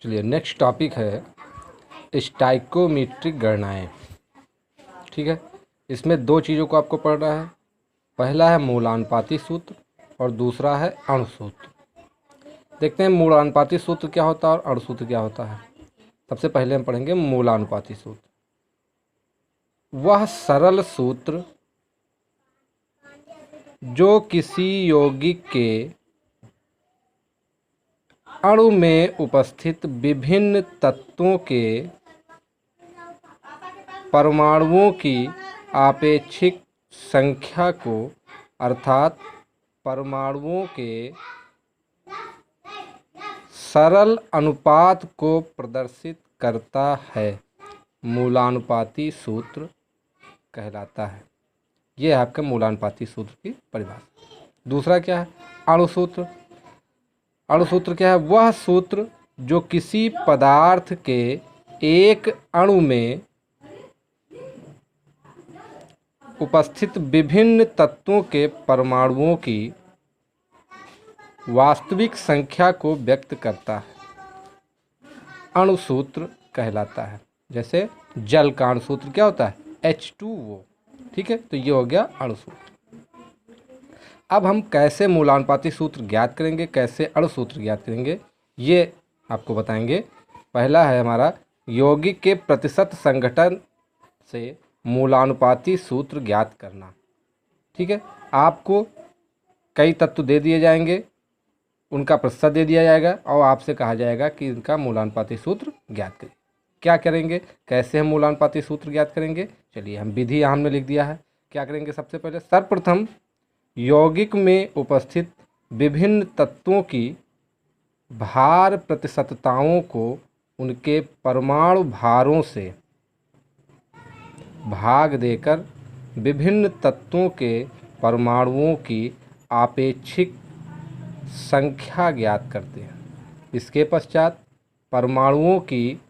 चलिए next topic है स्टाइकोमीट्रिक गणनाएं। ठीक है, इसमें दो चीज़ों को आपको पढ़ना है। पहला है मूलानुपाती सूत्र और दूसरा है अणु सूत्र। देखते हैं मूलानुपाती सूत्र क्या होता है और अणु सूत्र क्या होता है। सबसे पहले हम पढ़ेंगे मूलानुपाती सूत्र। वह सरल सूत्र जो किसी यौगिक के अणु में उपस्थित विभिन्न तत्वों के परमाणुओं की आपेक्षिक संख्या को अर्थात परमाणुओं के सरल अनुपात को प्रदर्शित करता है, मूलानुपाती सूत्र कहलाता है। यह है आपका मूलानुपाती सूत्र की परिभाषा। दूसरा क्या है? अणु सूत्र। अणु सूत्र क्या है? वह सूत्र जो किसी पदार्थ के एक अणु में उपस्थित विभिन्न तत्वों के परमाणुओं की वास्तविक संख्या को व्यक्त करता है, अणु सूत्र कहलाता है। जैसे जल का अणु सूत्र क्या होता है? H2O। ठीक है, तो ये हो गया अणु सूत्र। अब हम कैसे मूलानुपाती सूत्र ज्ञात करेंगे, कैसे अणु सूत्र ज्ञात करेंगे, ये आपको बताएंगे। पहला है हमारा यौगिक के प्रतिशत संघटन से मूलानुपाती सूत्र ज्ञात करना। ठीक है, आपको कई तत्व दे दिए जाएंगे, उनका प्रतिशत दे दिया जाएगा और आपसे कहा जाएगा कि इनका मूलानुपाती सूत्र ज्ञात करें। क्या करेंगे, कैसे हम मूलानुपाती सूत्र ज्ञात करेंगे? चलिए हम विधि यहाँ हमने लिख दिया है। क्या करेंगे? सबसे पहले सर्वप्रथम यौगिक में उपस्थित विभिन्न तत्वों की भार प्रतिशतताओं को उनके परमाणु भारों से भाग देकर विभिन्न तत्वों के परमाणुओं की आपेक्षिक संख्या ज्ञात करते हैं। इसके पश्चात परमाणुओं की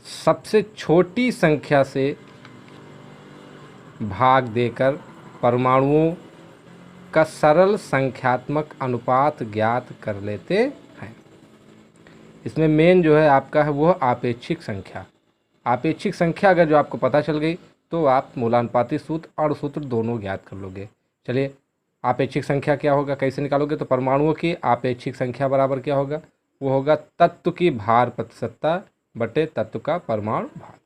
सबसे छोटी संख्या से भाग देकर परमाणुओं का सरल संख्यात्मक अनुपात ज्ञात कर लेते हैं। इसमें मेन जो है आपका है वह आपेक्षिक संख्या। आपेक्षिक संख्या अगर जो आपको पता चल गई तो आप मूलानुपाती सूत्र अणु सूत्र दोनों ज्ञात कर लोगे। चलिए आपेक्षिक संख्या क्या होगा, कैसे निकालोगे? तो परमाणुओं की आपेक्षिक संख्या बराबर क्या होगा? वो होगा तत्व की भार प्रतिशतता बटे तत्व का परमाणु भार।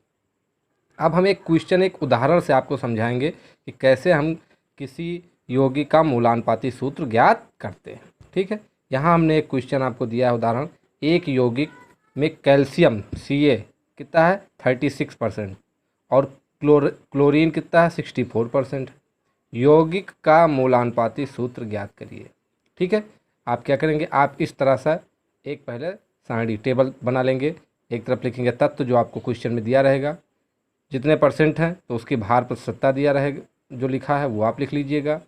अब हम एक क्वेश्चन, एक उदाहरण से आपको समझाएंगे कि कैसे हम किसी यौगिक का मूलानुपाती सूत्र ज्ञात करते हैं। ठीक है, यहाँ हमने एक क्वेश्चन आपको दिया है उदाहरण। एक यौगिक में कैल्शियम Ca कितना है? 36% और क्लोरीन कितना है? 64%। यौगिक का मूलानुपाती सूत्र ज्ञात करिए। ठीक है, आप क्या करेंगे? आप इस तरह से एक पहले सारणी टेबल बना लेंगे। एक तरफ लिखेंगे तत्व जो आपको क्वेश्चन में दिया रहेगा, जितने परसेंट हैं तो उसकी भार प्रतिशतता दिया रहेगा, जो लिखा है वो आप लिख लीजिएगा।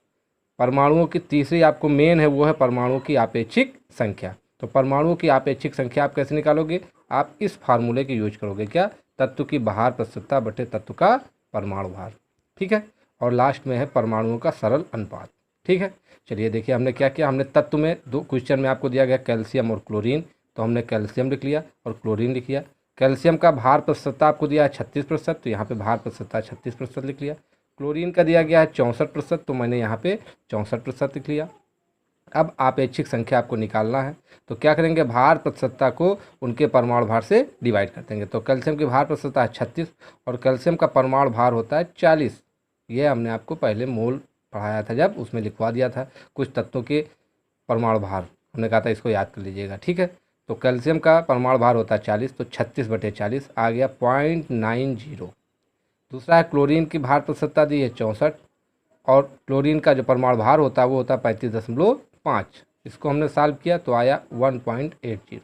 परमाणुओं की तीसरी आपको मेन है वो है परमाणुओं की आपेक्षिक संख्या। तो परमाणुओं की आपेक्षिक संख्या आप कैसे निकालोगे? आप इस फार्मूले की यूज करोगे। क्या? तत्व की भार प्रतिशतता बटे तत्व का परमाणु भार। ठीक है, और लास्ट में है परमाणुओं का सरल अनुपात। ठीक है, चलिए देखिए हमने क्या किया। हमने तत्व में दो क्वेश्चन में आपको दिया गया कैल्शियम और क्लोरीन, तो हमने कैल्शियम लिख लिया और क्लोरीन लिख लिया। कैल्शियम का भार प्रतिशतता आपको दिया है 36%, तो यहाँ पे भार प्रतिशतता 36% लिख लिया। क्लोरीन का दिया गया है 64%, तो मैंने यहाँ पे 64% लिख लिया। अब आपेक्षिक संख्या आपको निकालना है, तो क्या करेंगे? भार प्रतिशतता को उनके परमाणु भार से डिवाइड कर देंगे। तो कैल्शियम की भार प्रतिशतता है 36 और कैल्शियम का परमाणु भार होता है 40। ये हमने आपको पहले मोल पढ़ाया था, जब उसमें लिखवा दिया था कुछ तत्वों के परमाणु भार, हमने कहा था इसको याद कर लीजिएगा। ठीक है, तो कैल्शियम का परमाणु भार होता है 40, तो 36/40 आ गया 0.90। दूसरा है क्लोरीन की भार प्रतिशतता दी है 64 और क्लोरीन का जो परमाणु भार होता है वो होता है 35.5। इसको हमने सॉल्व किया तो आया 1.80।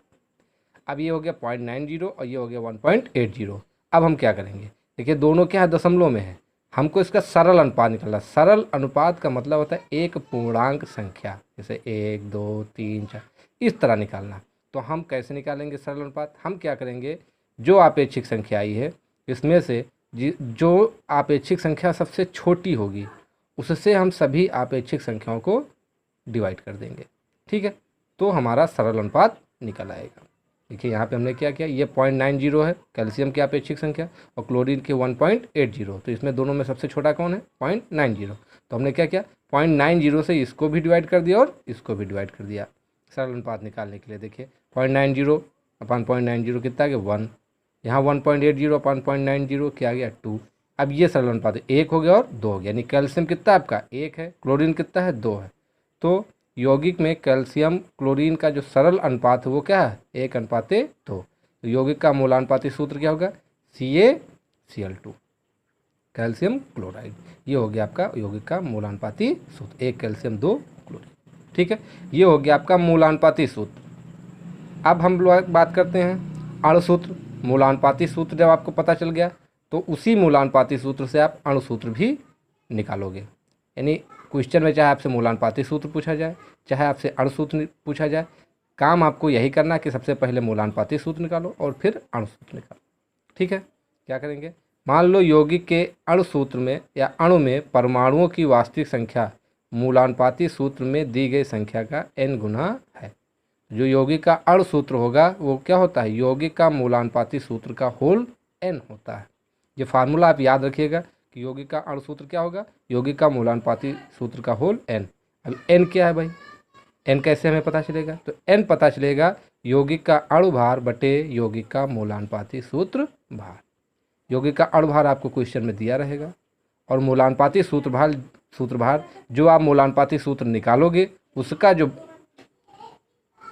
अब ये हो गया 0.90 और ये हो गया 1.80। अब हम क्या करेंगे? देखिए दोनों क्या है? दशमलव में है। हमको इसका सरल अनुपात निकालना। सरल अनुपात का मतलब होता है एक पूर्णांक संख्या, जैसे 1 2 3 4 इस तरह निकालना। तो हम कैसे निकालेंगे सरल अनुपात? हम क्या करेंगे? जो आपेक्षिक संख्या आई है इसमें से जो आपेक्षिक संख्या सबसे छोटी होगी उससे हम सभी आपेक्षिक संख्याओं को डिवाइड कर देंगे। ठीक है, तो हमारा सरल अनुपात निकल आएगा। देखिए यहाँ पे हमने क्या किया, ये 0.90 है कैल्शियम की अपेक्षिक संख्या और क्लोरीन के 1.80, तो इसमें दोनों में सबसे छोटा कौन है, 0.90। तो हमने क्या किया, 0.90 से इसको भी डिवाइड कर दिया और इसको भी डिवाइड कर दिया सरल अनुपात निकालने के लिए। देखिए 0.90 अपन 0.90 कितना आ गया 1, यहाँ 1.80 अपन 0.90 क्या आ गया 2। अब ये सरल अनुपात 1 हो गया और 2 हो गया, यानी कैल्शियम कितना आपका 1 है, क्लोरीन कितना है 2 है। तो यौगिक में कैल्शियम क्लोरीन का जो सरल अनुपात है वो क्या है 1:2। तो यौगिक का मूलानुपाती सूत्र क्या होगा, CaCl2 कैल्शियम क्लोराइड। ये हो गया आपका यौगिक का मूलानुपाती सूत्र, 1 कैल्शियम 2 क्लोरीन। ठीक है, ये हो गया आपका मूलानुपाती सूत्र। अब हम लोग बात करते हैं अणुसूत्र। मूलानुपाती सूत्र जब आपको पता चल गया तो उसी मूलानुपाती सूत्र से आप अणुसूत्र भी निकालोगे। यानी क्वेश्चन में चाहे आपसे मूलानुपाती सूत्र पूछा जाए, चाहे आपसे अणुसूत्र पूछा जाए, काम आपको यही करना कि सबसे पहले मूलानुपाती सूत्र निकालो और फिर अणुसूत्र निकालो। ठीक है, क्या करेंगे, मान लो यौगिक के अणुसूत्र में या अणु में परमाणुओं की वास्तविक संख्या मूलानुपाती सूत्र में दी गई संख्या का n गुना है। जो यौगिक का अणुसूत्र होगा वो क्या होता है, यौगिक का मूलानुपाती सूत्र का होल n होता है। ये फार्मूला आप याद रखिएगा कि यौगिक का अणुसूत्र क्या होगा, यौगिक का मूलानुपाती सूत्र का होल n। अब n क्या है भाई, n कैसे हमें पता चलेगा, तो n पता चलेगा यौगिक का अणुभार बटे यौगिक का मूलानुपाती सूत्र भार। यौगिक का अणुभार आपको क्वेश्चन में दिया रहेगा और मूलानुपाती सूत्रभार जो आप मूलानुपाती सूत्र निकालोगे उसका जो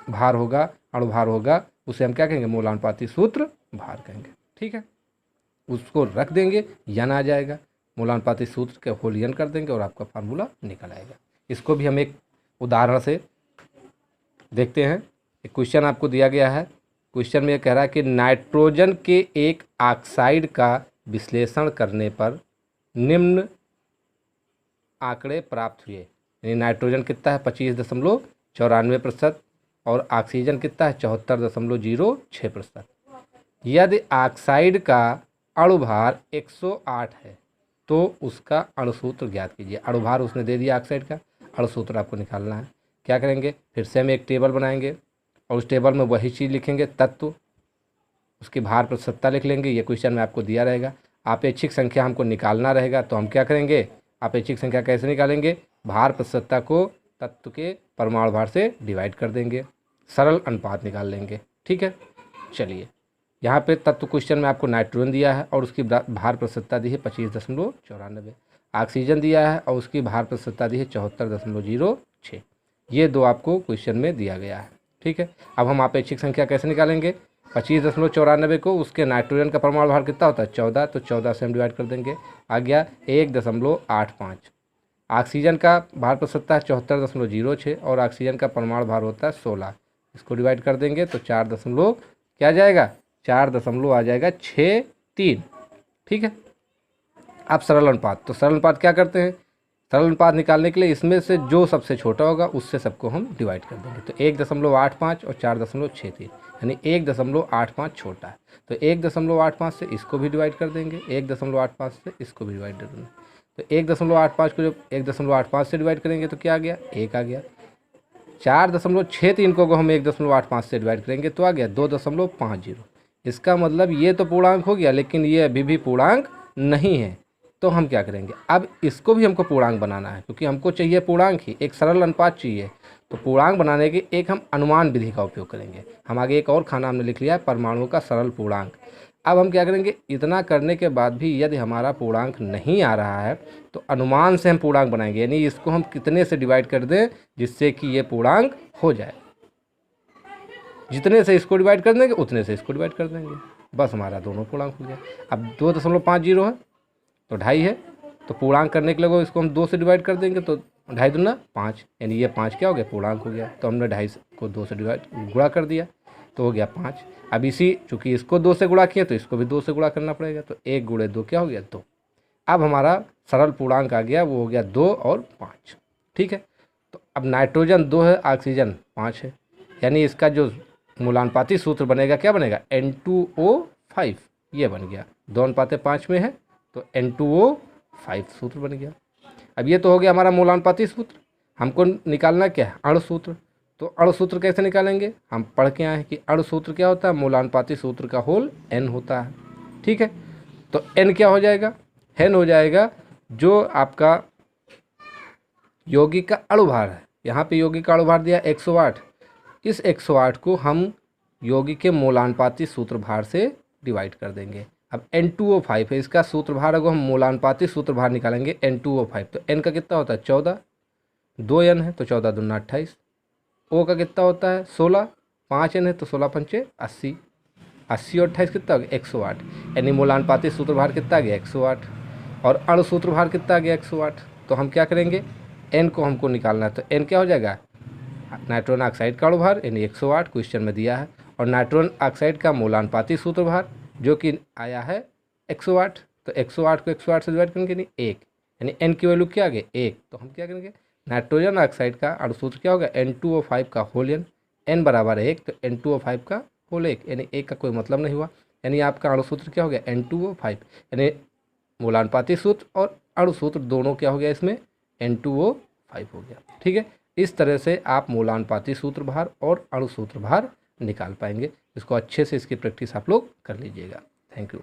भार होगा, अणुभार होगा, उसे हम क्या कहेंगे, मूलानुपाती सूत्र भार कहेंगे। ठीक है, उसको रख देंगे, यन आ जाएगा, मूलानुपाती सूत्र के होल यन कर देंगे और आपका फार्मूला निकल आएगा। इसको भी हम एक उदाहरण से देखते हैं। एक क्वेश्चन आपको दिया गया है, क्वेश्चन में कह रहा है कि नाइट्रोजन के एक ऑक्साइड का विश्लेषण करने पर निम्न आंकड़े प्राप्त हुए। यानी नाइट्रोजन कितना है 25.94% और ऑक्सीजन कितना है 74.06%। यदि ऑक्साइड का अणुभार 108 है तो उसका अणुसूत्र ज्ञात कीजिए। अणुभार उसने दे दिया ऑक्साइड का, अणुसूत्र आपको निकालना है। क्या करेंगे, फिर से हम एक टेबल बनाएंगे और उस टेबल में वही चीज़ लिखेंगे, तत्व, उसकी भार प्रतिशतता लिख लेंगे। ये क्वेश्चन में आपको दिया रहेगा, आपेक्षिक संख्या हमको निकालना रहेगा। तो हम क्या करेंगे, आपेक्षिक संख्या कैसे निकालेंगे, भार प्रतिशतता को तत्व के परमाणु भार से डिवाइड कर देंगे, सरल अनुपात निकाल लेंगे। ठीक है, चलिए यहाँ पे तत्व क्वेश्चन में आपको नाइट्रोजन दिया है और उसकी भार प्रतिशतता दी है 25.94, ऑक्सीजन दिया है और उसकी भार प्रतिशतता दी है 74.06। ये दो आपको क्वेश्चन में दिया गया है। ठीक है, अब हम आपेक्षिक संख्या कैसे निकालेंगे, 25.94 को उसके नाइट्रोजन का परमाणु भार कितना होता है 14, तो 14 से हम डिवाइड कर देंगे, आ गया 1.85। ऑक्सीजन का भार प्रतिशतता है 74.06 और ऑक्सीजन का परमाणु भार होता है 16, इसको डिवाइड कर देंगे तो 4 क्या जाएगा, 4 आ जाएगा 63। ठीक है, अब सरल अनुपात, तो सरल अनुपात क्या करते हैं, सरल अनुपात निकालने के लिए इसमें से जो सबसे छोटा होगा उससे सबको हम डिवाइड कर देंगे। तो 1.85 और 4.63 यानी 1.85 छोटा है, तो 1.85 से इसको भी डिवाइड कर देंगे, 1.85 से इसको भी डिवाइड कर देंगे। तो 1.85 को जब 1.85 से डिवाइड करेंगे तो क्या आ गया, 1 आ गया। 4.63 को हम 1.85 से डिवाइड करेंगे तो आ गया 2.50। इसका मतलब ये तो पूर्णांक हो गया लेकिन ये अभी भी पूर्णांक नहीं है। तो हम क्या करेंगे, अब इसको भी हमको पूर्णांक बनाना है क्योंकि हमको चाहिए पूर्णांक ही, एक सरल अनुपात चाहिए। तो पूर्णांक बनाने के एक हम अनुमान विधि का उपयोग करेंगे। हम आगे एक और खाना हमने लिख लिया है, परमाणुओं का सरल पूर्णांक। अब हम क्या करेंगे, इतना करने के बाद भी यदि हमारा पूर्णांक नहीं आ रहा है तो अनुमान से हम पूर्णांक बनाएंगे, यानी इसको हम कितने से डिवाइड कर दें जिससे कि ये पूर्णांक हो जाए। जितने से इसको डिवाइड कर देंगे उतने से इसको डिवाइड कर देंगे, बस हमारा दोनों पूर्णांक हो गया। अब 2.50 है तो 2.5 है, तो पूर्णांक करने के लिए इसको हम 2 से डिवाइड कर देंगे तो 2.5 दूना 5, यानी ये 5 क्या हो गया, पूर्णांक हो गया। तो हमने 2.5 को 2 से गुणा कर दिया तो हो गया 5। अब इसी चूँकि इसको 2 से गुणा किए तो इसको भी 2 से गुणा करना पड़ेगा, तो 1 गुणे 2 क्या हो गया 2। अब हमारा सरल पूर्णांक आ गया, वो हो गया 2 और 5। ठीक है, तो अब नाइट्रोजन 2 है, ऑक्सीजन 5 है, यानी इसका जो मूलानुपाती सूत्र बनेगा क्या बनेगा, N2O5 ये बन गया। 2:5 में है तो N2O5 सूत्र बन गया। अब ये तो हो गया हमारा मूलानुपाती सूत्र। हमको निकालना क्या है, अणु सूत्र। तो अणुसूत्र कैसे निकालेंगे, हम पढ़ के आए हैं कि अणुसूत्र क्या होता है, मूलानुपाती सूत्र का होल n होता है। ठीक है, तो n क्या हो जाएगा, n हो जाएगा जो आपका यौगिक का अणुभार है। यहाँ पे यौगिक का अणुभार दिया 108, इस 108 को हम यौगिक के मूलानुपाती सूत्र भार से डिवाइड कर देंगे। अब N2O5 है, इसका सूत्र भार अगर हम मूलानुपाती सूत्र भार निकालेंगे N2O5, तो N का कितना होता है 14, 2 N है तो 14 दूना 28, O का कितना होता है 16, 5 N है तो 16 पंचे 80, 80 और 28 कितना हो गया 108, यानी मूलानुपाती सूत्र भार कितना आ गया 108 और अणु सूत्र भार कितना आ गया 108। तो हम क्या करेंगे, N को हमको निकालना है, तो N क्या हो जाएगा, नाइट्रोजन ऑक्साइड का अणुभार यानी 108 क्वेश्चन में दिया है, और नाइट्रोजन ऑक्साइड का मूलानुपाती सूत्र भार जो कि आया है 108, तो 108 को 108 से डिवाइड करेंगे नहीं 1, यानी N की वैल्यू क्या आ गई 1। तो हम क्या करेंगे, नाइट्रोजन ऑक्साइड का अणुसूत्र क्या होगा N2O5 का होल N बराबर 1, तो N2O5 का होल 1, यानी 1 का कोई मतलब नहीं हुआ, यानी आपका अणुसूत्र क्या हो गया N2O5, यानी मूलानुपाती सूत्र और अणुसूत्र दोनों क्या हो गया इसमें N2O5 हो गया। ठीक है, इस तरह से आप मूलानुपाती सूत्र भार और अणुसूत्र भार निकाल पाएंगे। इसको अच्छे से इसकी प्रैक्टिस आप लोग कर लीजिएगा। Thank you.